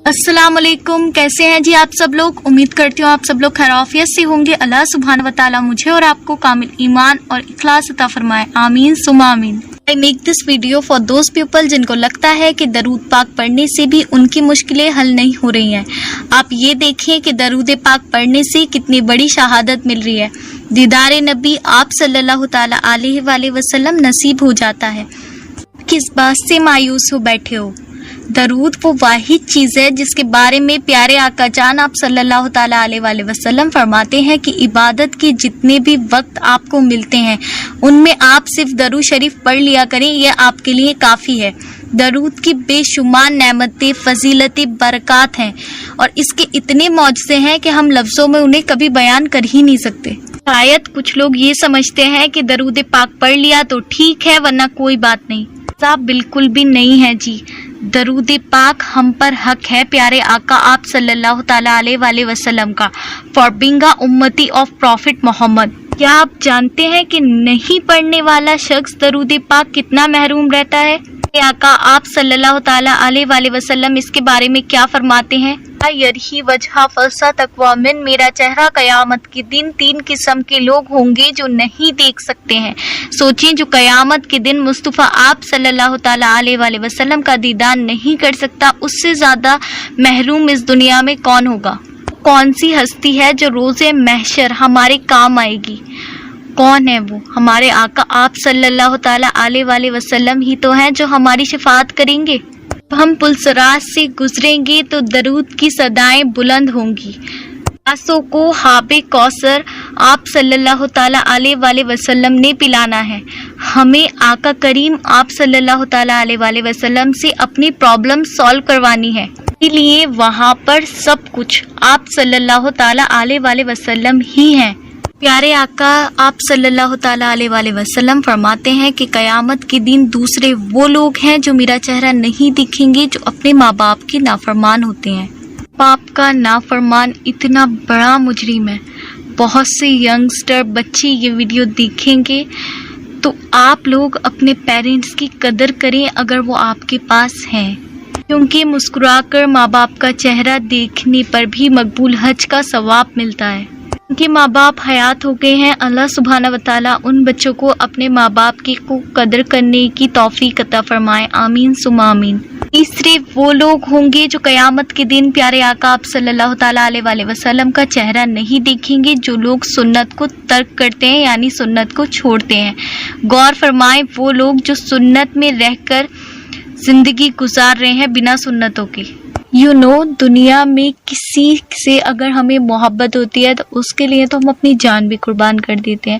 अस्सलाम वालेकुम, कैसे हैं जी आप सब लोग। उम्मीद करती हूँ आप सब लोग खैरियत से होंगे। अल्लाह सुब्हान व तआला मुझे और आपको कामिल ईमान और इखलास अता फरमाए, आमीन सुम्मा आमीन। I make this video for those people जिनको लगता है कि दरूद पाक पढ़ने से भी उनकी मुश्किलें हल नहीं हो रही हैं। आप ये देखें कि दरूद पाक पढ़ने से कितनी बड़ी शहादत मिल रही है। दीदार नबी आप सल्लल्लाहु ताला अलैहि वसल्लम नसीब हो जाता है। किस बात से मायूस हो बैठे हो। दरूद वो वाहिद चीज़ है जिसके बारे में प्यारे आका जान आप सल्लल्लाहु ताला अलैहि वसल्लम फरमाते हैं कि इबादत के जितने भी वक्त आपको मिलते हैं उनमें आप सिर्फ दरूद शरीफ पढ़ लिया करें, यह आपके लिए काफ़ी है। दरूद की बेशुमार नेमतें, फजीलतें, बरक़ात हैं और इसके इतने मौजज़े हैं कि हम लफ्ज़ों में उन्हें कभी बयान कर ही नहीं सकते। शायद कुछ लोग ये समझते हैं कि दरूद पाक पढ़ लिया तो ठीक है वरना कोई बात नहीं। साहब बिल्कुल भी नहीं है जी। दरूद पाक हम पर हक है प्यारे आका आप सल्लल्लाहु ताला अलैहि वसल्लम का, फॉर बीइंग अ उम्मती ऑफ प्रॉफिट मोहम्मद। क्या आप जानते हैं कि नहीं पढ़ने वाला शख्स दरूद पाक कितना महरूम रहता है। आका आप सल्लल्लाहु ताला अलैहि वसल्लम इसके बारे में क्या फरमाते हैं। यरही वजह फसा तकवा मिन, मेरा चेहरा कयामत के दिन तीन किस्म के लोग होंगे जो नहीं देख सकते हैं। सोचें, जो कयामत के दिन मुस्तफ़ा आप सल्लल्लाहु ताला अलैहि वसल्लम का दीदार नहीं कर सकता, उससे ज़्यादा महरूम इस दुनिया में कौन होगा। कौन सी हस्ती है जो रोज़े महशर हमारे काम आएगी। कौन है वो। हमारे आका आप सल्लल्लाहु ताला अलैहि वसल्लम ही तो हैं जो हमारी शफाअत करेंगे। हम पुलसराज से गुजरेंगे तो दरूद की सदाएं बुलंद होंगी। आसों को हाबे कौसर आप सल्लल्लाहु ताला अलैहि वसल्लम ने पिलाना है। हमें आका करीम आप सल्लल्लाहु ताला अलैहि वसल्लम से अपनी प्रॉब्लम सॉल्व करवानी है। इसलिए वहाँ पर सब कुछ आप सल्लल्लाहु ताला अलैहि वसल्लम ही हैं। प्यारे आका आप सल्लल्लाहु ताला अलैहि वसल्लम फरमाते हैं कि कयामत के दिन दूसरे वो लोग हैं जो मेरा चेहरा नहीं दिखेंगे, जो अपने माँ बाप के नाफरमान होते हैं। बाप का नाफरमान इतना बड़ा मुजरिम है। बहुत से यंगस्टर बच्चे ये वीडियो देखेंगे तो आप लोग अपने पेरेंट्स की कदर करें अगर वो आपके पास हैं, क्योंकि मुस्कुराकर माँ बाप का चेहरा देखने पर भी मकबूल हज का सवाब मिलता है। उनके माँ बाप हयात हो गए हैं। अल्लाह सुब्हाना व तआला उन बच्चों को अपने माँ बाप की को कदर करने की तौफीक अता फरमाए, आमीन सुम्मा आमीन। तीसरे वो लोग होंगे जो कयामत के दिन प्यारे आका आप सल्लल्लाहु ताला अलैहि वसल्लम का चेहरा नहीं देखेंगे, जो लोग सुन्नत को तर्क करते हैं यानी सुन्नत को छोड़ते हैं। गौर फरमाएं, वो लोग जो सुन्नत में रहकर जिंदगी गुजार रहे हैं बिना सुन्नतों के। दुनिया में किसी से अगर हमें मोहब्बत होती है तो उसके लिए तो हम अपनी जान भी कुर्बान कर देते हैं,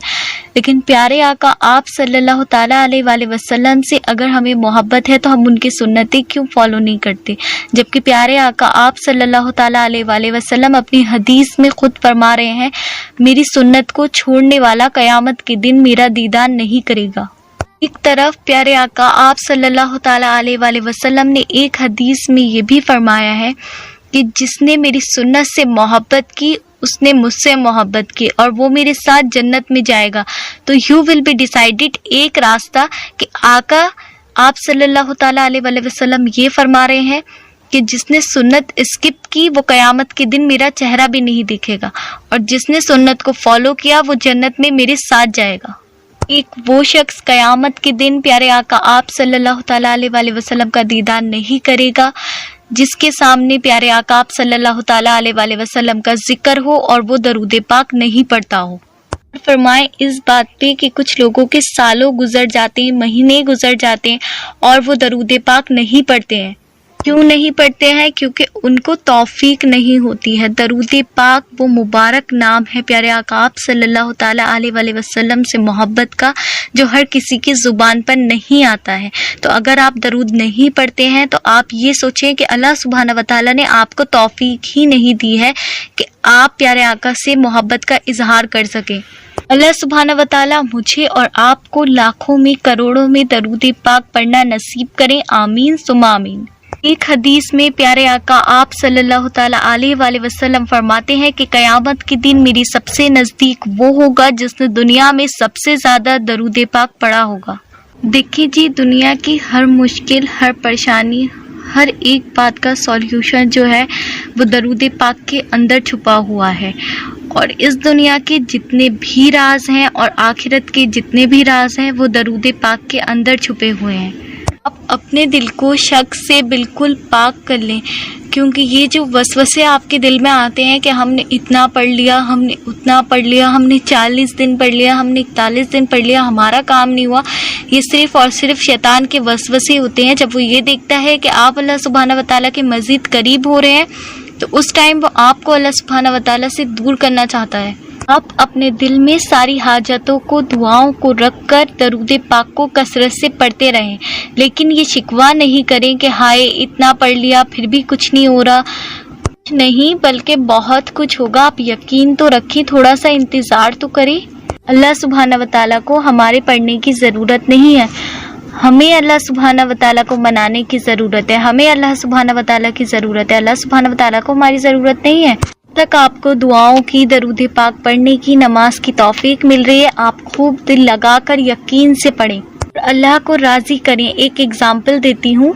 लेकिन प्यारे आका आप सल्लल्लाहु ताला अलैहि वसल्लम से अगर हमें मोहब्बत है तो हम उनकी सुन्नतें क्यों फॉलो नहीं करते। जबकि प्यारे आका आप सल्लल्लाहु ताला अलैहि वसल्लम अपनी हदीस में खुद फरमा रहे हैं, मेरी सुन्नत को छोड़ने वाला कयामत के दिन मेरा दीदार नहीं करेगा। एक तरफ प्यारे आका आप सल्लल्लाहु ताला अलैहि वसल्लम ने एक हदीस में ये भी फरमाया है कि जिसने मेरी सुन्नत से मोहब्बत की उसने मुझसे मोहब्बत की और वो मेरे साथ जन्नत में जाएगा। तो यू विल बी डिसाइडेड एक रास्ता कि आका आप सल्लल्लाहु ताला अलैहि वसल्लम ये फरमा रहे हैं कि जिसने सुन्नत स्किप की वो कयामत के दिन मेरा चेहरा भी नहीं दिखेगा, और जिसने सुन्नत को फॉलो किया वो जन्नत में मेरे साथ जाएगा। एक वो शख्स कयामत के दिन प्यारे आका आप सल्लल्लाहु ताला अलैहि वसल्लम का दीदार नहीं करेगा जिसके सामने प्यारे आका आप सल्लल्लाहु ताला अलैहि वसल्लम का जिक्र हो और वो दरूद पाक नहीं पढ़ता हो। फरमाएं इस बात पे कि कुछ लोगों के सालों गुजर जाते हैं, महीने गुजर जाते हैं और वो दरूद पाक नहीं पढ़ते हैं। क्यों नहीं पढ़ते हैं? क्योंकि उनको तौफीक नहीं होती है। दरूद पाक वो मुबारक नाम है प्यारे आका आप सल्लल्लाहु ताला अलैहि वसल्लम से मोहब्बत का, जो हर किसी की ज़ुबान पर नहीं आता है। तो अगर आप दरूद नहीं पढ़ते हैं तो आप ये सोचें कि अल्लाह सुब्हाना व तआला ने आपको तौफीक ही नहीं दी है कि आप प्यारे आका से मोहब्बत का इजहार कर सकें। अल्लाह सुब्हाना व तआला मुझे और आपको लाखों में करोड़ों में दरूद पाक पढ़ना नसीब करें, आमीन सुम्मा आमीन। एक हदीस में प्यारे आका आप सल्लल्लाहु ताला अलैहि वसल्लम फरमाते हैं कि कयामत के दिन मेरी सबसे नज़दीक वो होगा जिसने दुनिया में सबसे ज़्यादा दरूद पाक पढ़ा होगा। देखिए जी, दुनिया की हर मुश्किल, हर परेशानी, ہر ایک بات کا سولوشن جو ہے وہ درود پاک کے اندر چھپا ہوا ہے، اور اس دنیا کے جتنے بھی راز ہیں اور آخرت کے جتنے بھی راز ہیں وہ درود پاک کے اندر چھپے ہوئے ہیں۔ آپ اپنے دل کو شک سے بالکل پاک کر لیں، کیونکہ یہ جو وسوسے آپ کے دل میں آتے ہیں کہ ہم نے اتنا پڑھ لیا، ہم نے اتنا پڑھ لیا، ہم نے 40 دن پڑھ لیا، ہم نے 41 دن پڑھ لیا، ہمارا کام نہیں ہوا، یہ صرف اور صرف شیطان کے وسوسے ہوتے ہیں۔ جب وہ یہ دیکھتا ہے کہ آپ اللہ سبحانہ وتعالیٰ کے مزید قریب ہو رہے ہیں تو اس ٹائم وہ آپ کو اللہ سبحانہ وتعالیٰ سے دور کرنا چاہتا ہے۔ آپ اپنے دل میں ساری حاجتوں کو، دعاؤں کو رکھ کر درود پاک کو کثرت سے پڑھتے رہیں، لیکن یہ شکوہ نہیں کریں کہ ہائے اتنا پڑھ لیا پھر بھی کچھ نہیں ہو رہا۔ کچھ نہیں بلکہ بہت کچھ ہوگا، آپ یقین تو رکھیں، تھوڑا سا انتظار تو کریں۔ اللہ سبحانہ وتعالیٰ کو ہمارے پڑھنے کی ضرورت نہیں ہے، ہمیں اللہ سبحانہ وتعالیٰ کو منانے کی ضرورت ہے، ہمیں اللہ سبحانہ وتعالیٰ کی ضرورت ہے، اللہ سبحانہ وتعالیٰ کو ہماری ضرورت نہیں ہے۔ تک آپ کو دعاؤں کی، درود پاک پڑھنے کی، نماز کی توفیق مل رہی ہے، آپ خوب دل لگا کر یقین سے پڑھیں اور اللہ کو راضی کریں۔ ایک ایگزامپل دیتی ہوں،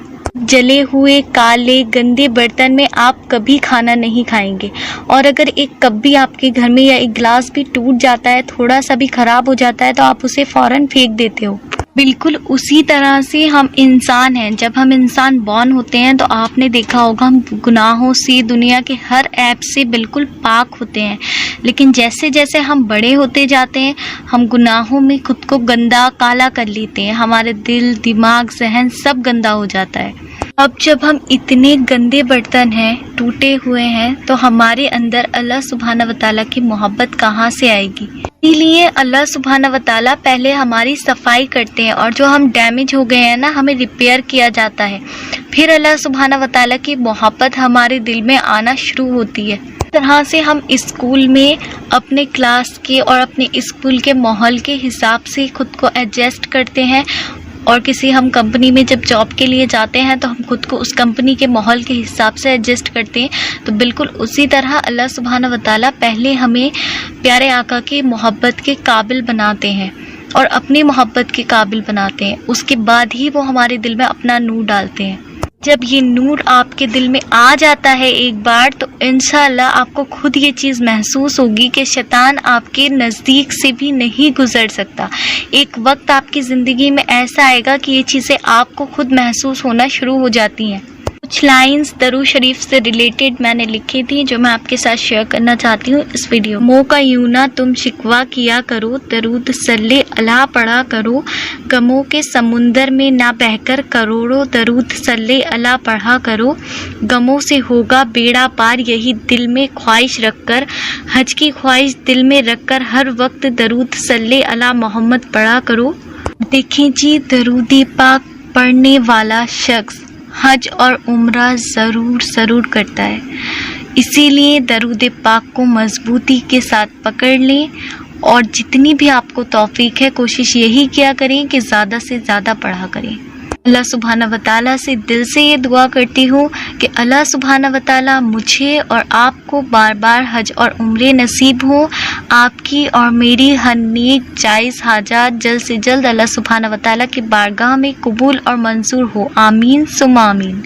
جلے ہوئے کالے گندے برتن میں آپ کبھی کھانا نہیں کھائیں گے، اور اگر ایک کپ بھی آپ کے گھر میں یا ایک گلاس بھی ٹوٹ جاتا ہے، تھوڑا سا بھی خراب ہو جاتا ہے تو آپ اسے فوراً پھینک دیتے ہو۔ بالکل اسی طرح سے ہم انسان ہیں، جب ہم انسان بورن ہوتے ہیں تو آپ نے دیکھا ہوگا ہم گناہوں سے، دنیا کے ہر ایپ سے بالکل پاک ہوتے ہیں، لیکن جیسے جیسے ہم بڑے ہوتے جاتے ہیں ہم گناہوں میں خود کو گندا کالا کر لیتے ہیں، ہمارے دل، دماغ، ذہن سب گندا ہو جاتا ہے۔ اب جب ہم اتنے گندے برتن ہیں، ٹوٹے ہوئے ہیں، تو ہمارے اندر اللہ سبحانہ وتعالیٰ کی محبت کہاں سے آئے گی؟ اسی لیے اللہ سبحانہ وتعالیٰ پہلے ہماری صفائی کرتے ہیں، اور جو ہم ڈیمیج ہو گئے ہیں نا، ہمیں ریپیئر کیا جاتا ہے، پھر اللہ سبحانہ وتعالیٰ کی محبت ہمارے دل میں آنا شروع ہوتی ہے۔ اس طرح سے ہم اسکول میں اپنے کلاس کے اور اپنے اسکول کے ماحول کے حساب سے خود کو ایڈجسٹ کرتے ہیں، اور کسی ہم کمپنی میں جب جاب کے لیے جاتے ہیں تو ہم خود کو اس کمپنی کے ماحول کے حساب سے ایڈجسٹ کرتے ہیں۔ تو بالکل اسی طرح اللہ سبحانہ وتعالیٰ پہلے ہمیں پیارے آقا کی محبت کے قابل بناتے ہیں اور اپنی محبت کے قابل بناتے ہیں، اس کے بعد ہی وہ ہمارے دل میں اپنا نور ڈالتے ہیں۔ جب یہ نور آپ کے دل میں آ جاتا ہے ایک بار، تو انشاءاللہ آپ کو خود یہ چیز محسوس ہوگی کہ شیطان آپ کے نزدیک سے بھی نہیں گزر سکتا۔ ایک وقت آپ کی زندگی میں ایسا آئے گا کہ یہ چیزیں آپ کو خود محسوس ہونا شروع ہو جاتی ہیں۔ کچھ لائنز درود شریف سے ریلیٹڈ میں نے لکھی تھی جو میں آپ کے ساتھ شیئر کرنا چاہتی ہوں اس ویڈیو۔ منہ کا یوں نہ تم شکوہ کیا کرو، درود صلی اللہ پڑھا کرو، غموں کے سمندر میں نہ بہہ کر کروڑوں درود صلی اللہ پڑھا کرو، غموں سے ہوگا بیڑا پار یہی دل میں خواہش رکھ کر، حج کی خواہش دل میں رکھ کر ہر وقت درود صلی اللہ محمد پڑھا کرو۔ دیکھیں جی، درود پاک پڑھنے والا شخص حج اور عمرہ ضرور کرتا ہے، اسی لیے درود پاک کو مضبوطی کے ساتھ پکڑ لیں، اور جتنی بھی آپ کو توفیق ہے کوشش یہی کیا کریں کہ زیادہ سے زیادہ پڑھا کریں۔ اللہ سبحانہ وتعالیٰ سے دل سے یہ دعا کرتی ہوں کہ اللہ سبحانہ وتعالیٰ مجھے اور آپ کو بار بار حج اور عمرے نصیب ہوں، آپ کی اور میری ہر نیک جائز حاجات جلد سے جلد اللہ سبحانہ وتعالیٰ کی بارگاہ میں قبول اور منظور ہو، آمین ثم آمین۔